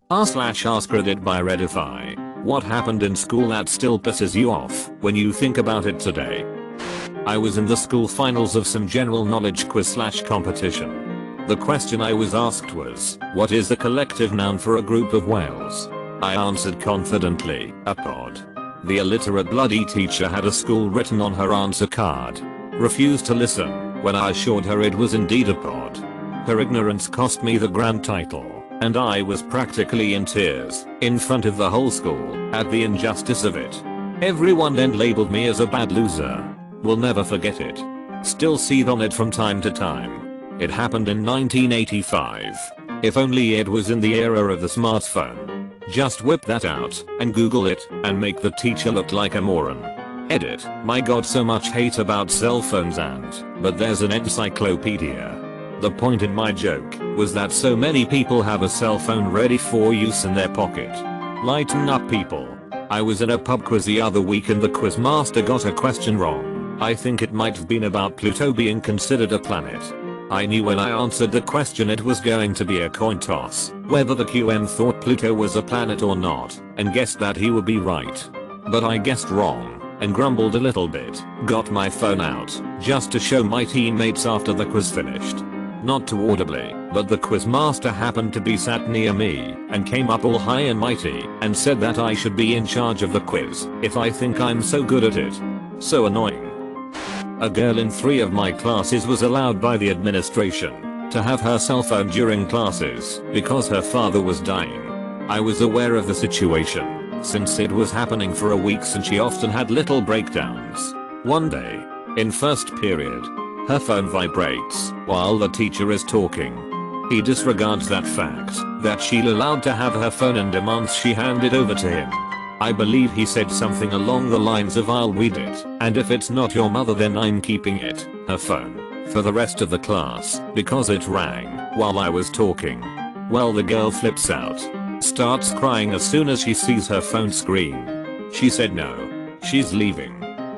r/askreddit by Redify. What happened in school that still pisses you off when you think about it today? I was in the school finals of some general knowledge quiz/competition. The question I was asked was, what is the collective noun for a group of whales? I answered confidently, a pod. The illiterate bloody teacher had a school written on her answer card. Refused to listen when I assured her it was indeed a pod. Her ignorance cost me the grand title, and I was practically in tears, in front of the whole school, at the injustice of it. Everyone then labeled me as a bad loser. Will never forget it. Still seethe on it from time to time. It happened in 1985. If only it was in the era of the smartphone. Just whip that out, and Google it, and make the teacher look like a moron. Edit, my god, so much hate about cell phones but there's an encyclopedia. The point in my joke was that so many people have a cell phone ready for use in their pocket. Lighten up, people. I was in a pub quiz the other week and the quizmaster got a question wrong. I think it might have been about Pluto being considered a planet. I knew when I answered the question it was going to be a coin toss, whether the QM thought Pluto was a planet or not, and guessed that he would be right. But I guessed wrong, and grumbled a little bit, got my phone out, just to show my teammates after the quiz finished. Not too audibly, but the quizmaster happened to be sat near me, and came up all high and mighty, and said that I should be in charge of the quiz, if I think I'm so good at it. So annoying. A girl in 3 of my classes was allowed by the administration to have her cell phone during classes because her father was dying. I was aware of the situation, since it was happening for a week and she often had little breakdowns. One day, in first period, her phone vibrates while the teacher is talking. He disregards that fact that she's allowed to have her phone and demands she hand it over to him. I believe he said something along the lines of, "I'll read it, and if it's not your mother then I'm keeping it," her phone, for the rest of the class, because it rang while I was talking. Well, the girl flips out. Starts crying as soon as she sees her phone screen. She said no. She's leaving.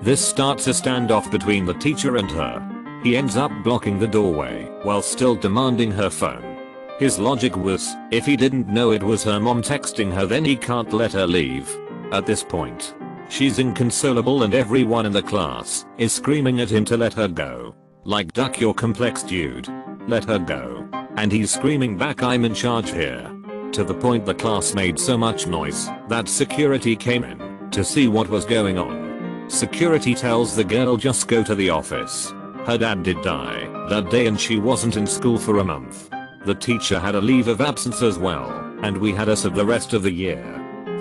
This starts a standoff between the teacher and her. He ends up blocking the doorway while still demanding her phone. His logic was, if he didn't know it was her mom texting her then he can't let her leave. At this point, she's inconsolable and everyone in the class is screaming at him to let her go. Like, duck your complex dude. Let her go. And he's screaming back, I'm in charge here. To the point the class made so much noise that security came in to see what was going on. Security tells the girl just go to the office. Her dad did die that day and she wasn't in school for a month. The teacher had a leave of absence as well, and we had us of the rest of the year.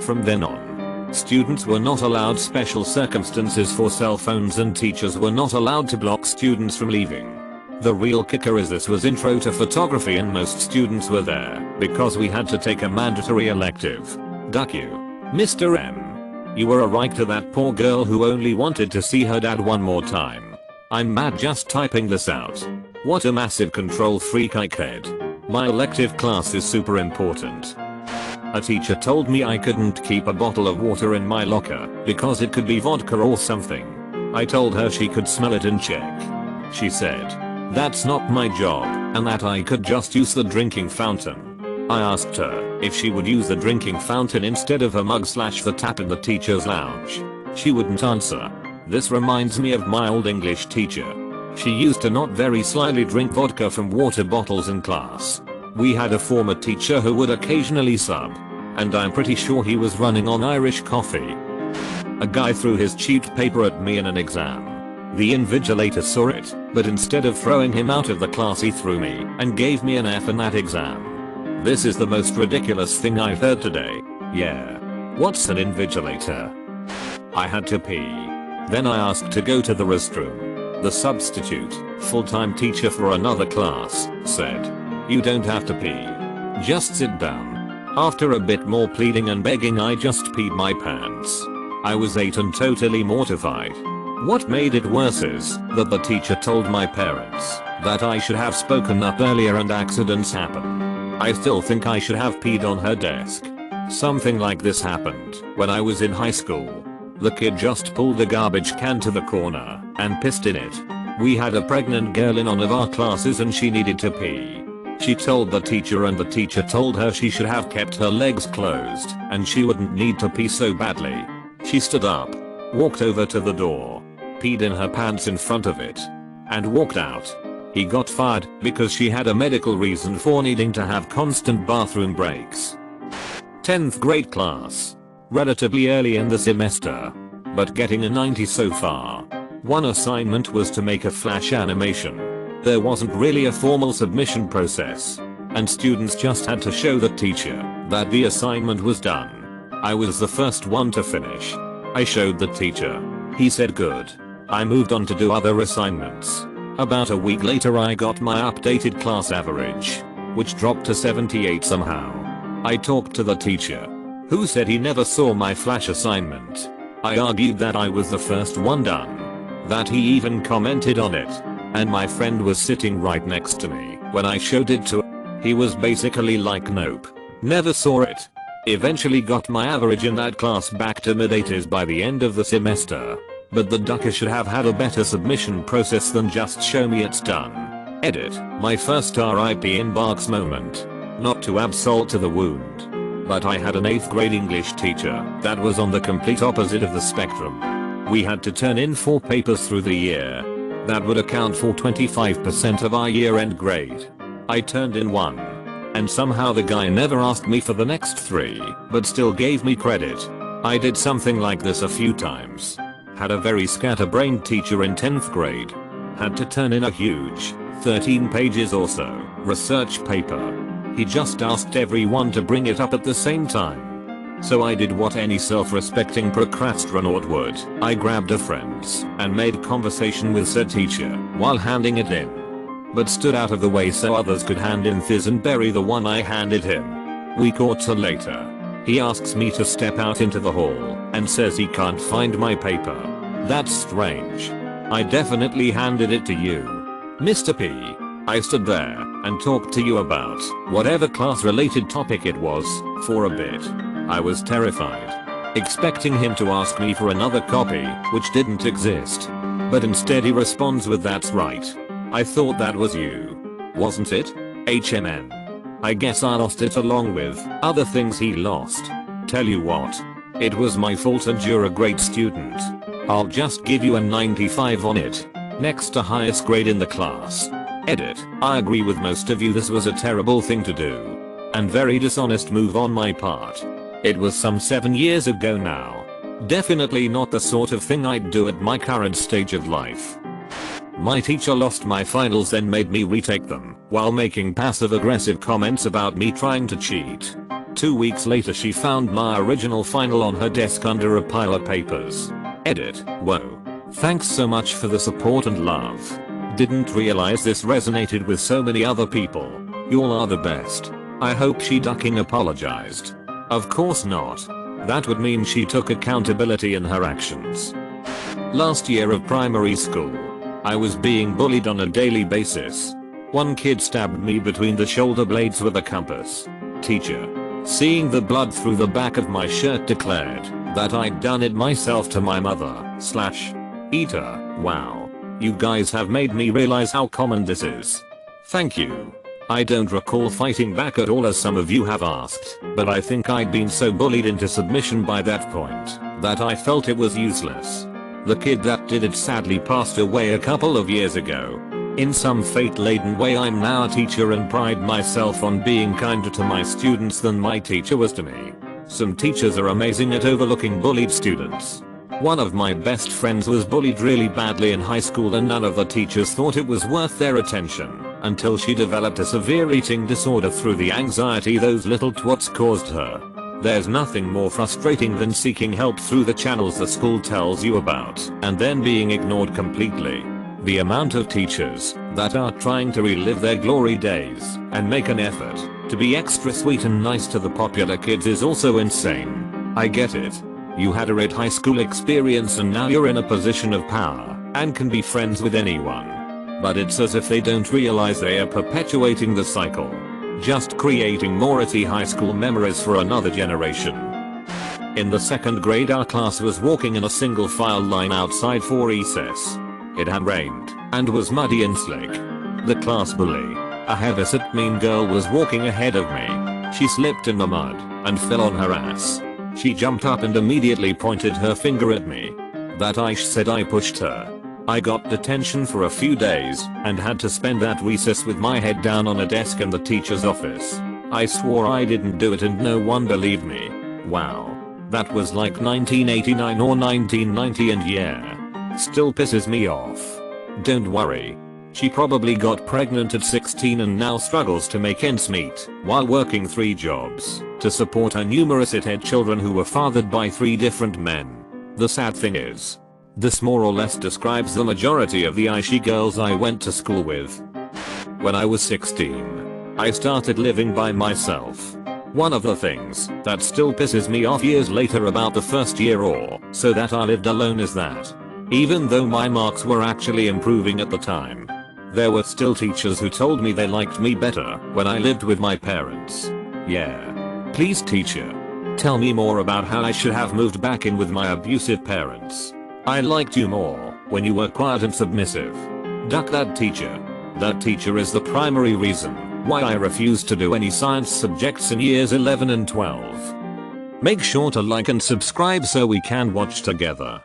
From then on, students were not allowed special circumstances for cell phones and teachers were not allowed to block students from leaving. The real kicker is this was intro to photography and most students were there because we had to take a mandatory elective. Duck you, Mr. M. You were a right to that poor girl who only wanted to see her dad one more time. I'm mad just typing this out. What a massive control freak I kid. My elective class is super important. A teacher told me I couldn't keep a bottle of water in my locker because it could be vodka or something. I told her she could smell it and check. She said, that's not my job, and that I could just use the drinking fountain. I asked her if she would use the drinking fountain instead of a mug/the tap in the teacher's lounge. She wouldn't answer. This reminds me of my old English teacher. She used to not very slyly drink vodka from water bottles in class. We had a former teacher who would occasionally sub, and I'm pretty sure he was running on Irish coffee. A guy threw his cheat paper at me in an exam. The invigilator saw it, but instead of throwing him out of the class he threw me and gave me an F in that exam. This is the most ridiculous thing I've heard today. Yeah. What's an invigilator? I had to pee. Then I asked to go to the restroom. The substitute, full-time teacher for another class, said, you don't have to pee. Just sit down. After a bit more pleading and begging I just peed my pants. I was 8 and totally mortified. What made it worse is that the teacher told my parents that I should have spoken up earlier and accidents happen. I still think I should have peed on her desk. Something like this happened when I was in high school. The kid just pulled the garbage can to the corner and pissed in it. We had a pregnant girl in one of our classes and she needed to pee. She told the teacher and the teacher told her she should have kept her legs closed and she wouldn't need to pee so badly. She stood up, walked over to the door, peed in her pants in front of it, and walked out. He got fired because she had a medical reason for needing to have constant bathroom breaks. 10th grade class. Relatively early in the semester, but getting a 90 so far. One assignment was to make a flash animation. There wasn't really a formal submission process, and students just had to show the teacher that the assignment was done. I was the first one to finish. I showed the teacher. He said good. I moved on to do other assignments. About a week later I got my updated class average, which dropped to 78 somehow. I talked to the teacher, who said he never saw my flash assignment. I argued that I was the first one done, that he even commented on it, and my friend was sitting right next to me when I showed it to him. He was basically like nope, never saw it. Eventually got my average in that class back to mid-80s by the end of the semester. But the ducker should have had a better submission process than just show me it's done. Edit. My first RIP inbox moment. Not to add salt to the wound, but I had an 8th grade English teacher that was on the complete opposite of the spectrum. We had to turn in 4 papers through the year. That would account for 25% of our year-end grade. I turned in 1. And somehow the guy never asked me for the next 3, but still gave me credit. I did something like this a few times. Had a very scatterbrained teacher in 10th grade. Had to turn in a huge, 13 pages or so, research paper. He just asked everyone to bring it up at the same time. So I did what any self-respecting procrastinator would. I grabbed a friend's and made conversation with said teacher while handing it in. But stood out of the way so others could hand in fizz and bury the one I handed him. Week or two later, he asks me to step out into the hall and says he can't find my paper. That's strange. I definitely handed it to you, Mr. P. I stood there and talked to you about whatever class related topic it was for a bit. I was terrified, expecting him to ask me for another copy, which didn't exist. But instead he responds with "That's right. I thought that was you. Wasn't it? HMN. I guess I lost it along with other things he lost. Tell you what. It was my fault and you're a great student. I'll just give you a 95 on it. Next to highest grade in the class. Edit. I agree with most of you, this was a terrible thing to do. And very dishonest move on my part. It was some 7 years ago now. Definitely not the sort of thing I'd do at my current stage of life. My teacher lost my finals then made me retake them while making passive aggressive comments about me trying to cheat. 2 weeks later she found my original final on her desk under a pile of papers. Edit. Whoa. Thanks so much for the support and love. Didn't realize this resonated with so many other people. Y'all are the best. I hope she ducking apologized. Of course not. That would mean she took accountability in her actions. Last year of primary school, I was being bullied on a daily basis. One kid stabbed me between the shoulder blades with a compass. Teacher, seeing the blood through the back of my shirt, declared that I'd done it myself to my mother/eater. Wow. You guys have made me realize how common this is. Thank you. I don't recall fighting back at all as some of you have asked, but I think I'd been so bullied into submission by that point that I felt it was useless. The kid that did it sadly passed away a couple of years ago. In some fate-laden way I'm now a teacher and pride myself on being kinder to my students than my teacher was to me. Some teachers are amazing at overlooking bullied students. One of my best friends was bullied really badly in high school and none of the teachers thought it was worth their attention until she developed a severe eating disorder through the anxiety those little twats caused her. There's nothing more frustrating than seeking help through the channels the school tells you about and then being ignored completely. The amount of teachers that are trying to relive their glory days and make an effort to be extra sweet and nice to the popular kids is also insane. I get it. You had a great high school experience and now you're in a position of power and can be friends with anyone. But it's as if they don't realize they are perpetuating the cycle. Just creating more itty high school memories for another generation. In the 2nd grade our class was walking in a single file line outside for recess. It had rained and was muddy and slick. The class bully, A heavyset mean girl was walking ahead of me. She slipped in the mud and fell on her ass. She jumped up and immediately pointed her finger at me. That Aish said I pushed her. I got detention for a few days and had to spend that recess with my head down on a desk in the teacher's office. I swore I didn't do it and no one believed me. Wow. That was like 1989 or 1990 and yeah. Still pisses me off. Don't worry. She probably got pregnant at 16 and now struggles to make ends meet while working 3 jobs to support her numerous idiot children who were fathered by 3 different men. The sad thing is, this more or less describes the majority of the Aishi girls I went to school with. When I was 16, I started living by myself. One of the things that still pisses me off years later about the first year or so that I lived alone is that, even though my marks were actually improving at the time, there were still teachers who told me they liked me better when I lived with my parents. Yeah. Please teacher. Tell me more about how I should have moved back in with my abusive parents. I liked you more when you were quiet and submissive. Duck that teacher. That teacher is the primary reason why I refused to do any science subjects in years 11 and 12. Make sure to like and subscribe so we can watch together.